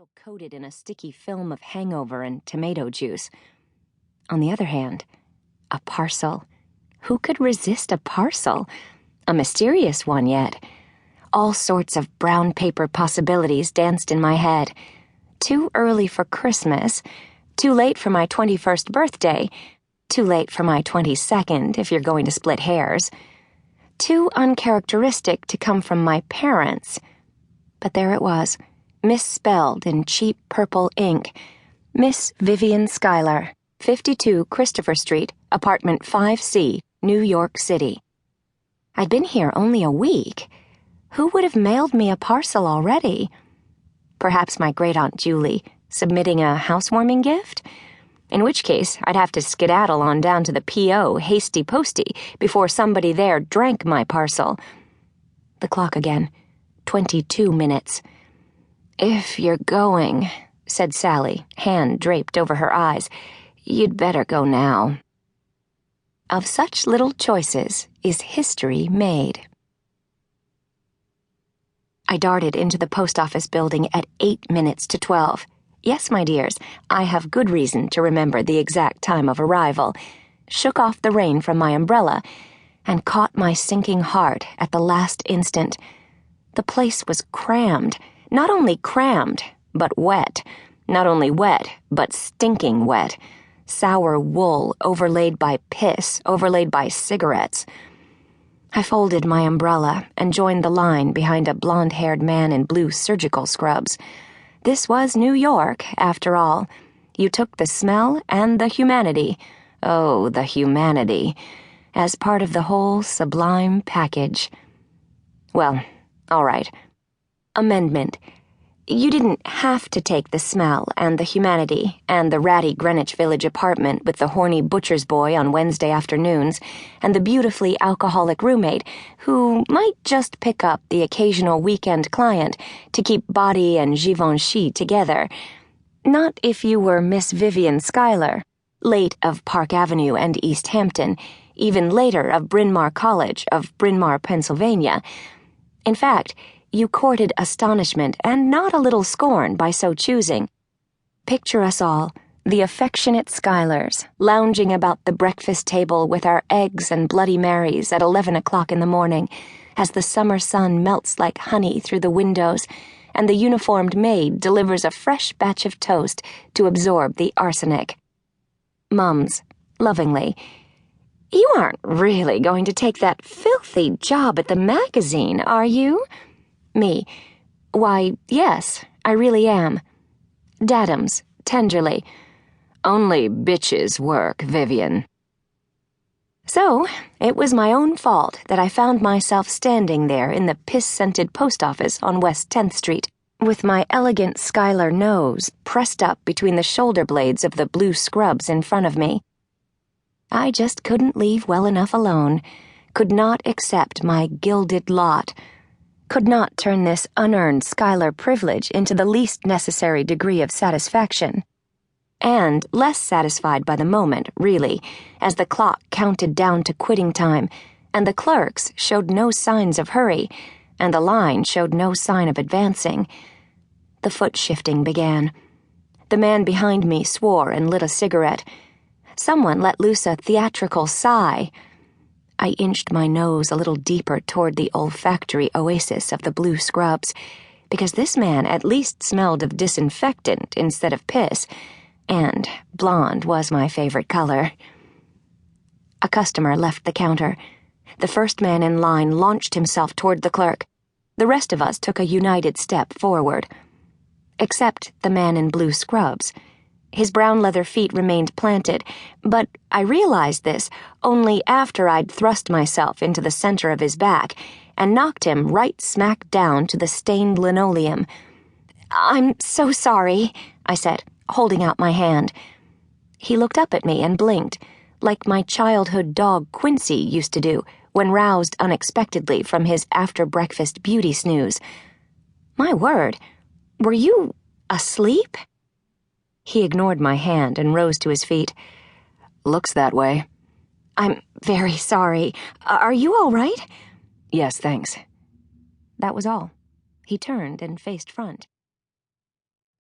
little coated in a sticky film of hangover and tomato juice. On the other hand, a parcel. Who could resist a parcel? A mysterious one yet. All sorts of brown paper possibilities danced in my head. Too early for Christmas, too late for my 21st birthday, too late for my 22nd if you're going to split hairs, too uncharacteristic to come from my parents. But there it was, misspelled in cheap purple ink. Miss Vivian Schuyler, 52 Christopher Street, apartment 5C, New York City. I'd been here only a week. Who would have mailed me a parcel already? Perhaps my great-aunt Julie, submitting a housewarming gift? In which case, I'd have to skedaddle on down to the P.O. hasty-posty before somebody there drank my parcel. The clock again. 22 minutes. "If you're going," said Sally, hand draped over her eyes, "you'd better go now." Of such little choices is history made. I darted into the post office building at 8 minutes to 12. Yes, my dears, I have good reason to remember the exact time of arrival, shook off the rain from my umbrella, and caught my sinking heart at the last instant. The place was crammed. Not only crammed, but wet. Not only wet, but stinking wet. Sour wool overlaid by piss, overlaid by cigarettes. I folded my umbrella and joined the line behind a blonde-haired man in blue surgical scrubs. This was New York, after all. You took the smell and the humanity. Oh, the humanity. As part of the whole sublime package. Well, all right. Amendment. You didn't have to take the smell and the humanity and the ratty Greenwich Village apartment with the horny butcher's boy on Wednesday afternoons and the beautifully alcoholic roommate who might just pick up the occasional weekend client to keep body and Givenchy together. Not if you were Miss Vivian Schuyler, late of Park Avenue and East Hampton, even later of Bryn Mawr College of Bryn Mawr, Pennsylvania. In fact, you courted astonishment and not a little scorn by so choosing. Picture us all, the affectionate Schuylers, lounging about the breakfast table with our eggs and Bloody Marys at 11 o'clock in the morning, as the summer sun melts like honey through the windows, and the uniformed maid delivers a fresh batch of toast to absorb the arsenic. Mums, lovingly, "You aren't really going to take that filthy job at the magazine, are you?" Me, "Why, yes, I really am." Daddums, tenderly, "Only bitches work, Vivian." So, it was my own fault that I found myself standing there in the piss-scented post office on West 10th Street, with my elegant Schuyler nose pressed up between the shoulder blades of the blue scrubs in front of me. I just couldn't leave well enough alone, could not accept my gilded lot, could not turn this unearned Schuyler privilege into the least necessary degree of satisfaction. And less satisfied by the moment, really, as the clock counted down to quitting time, and the clerks showed no signs of hurry, and the line showed no sign of advancing. The foot-shifting began. The man behind me swore and lit a cigarette. Someone let loose a theatrical sigh. I inched my nose a little deeper toward the olfactory oasis of the blue scrubs, because this man at least smelled of disinfectant instead of piss, and blonde was my favorite color. A customer left the counter. The first man in line launched himself toward the clerk. The rest of us took a united step forward. Except the man in blue scrubs. His brown leather feet remained planted, but I realized this only after I'd thrust myself into the center of his back and knocked him right smack down to the stained linoleum. "I'm so sorry," I said, holding out my hand. He looked up at me and blinked, like my childhood dog Quincy used to do when roused unexpectedly from his after-breakfast beauty snooze. "My word, were you asleep?" He ignored my hand and rose to his feet. "Looks that way." "I'm very sorry. Are you all right?" "Yes, thanks." That was all. He turned and faced front.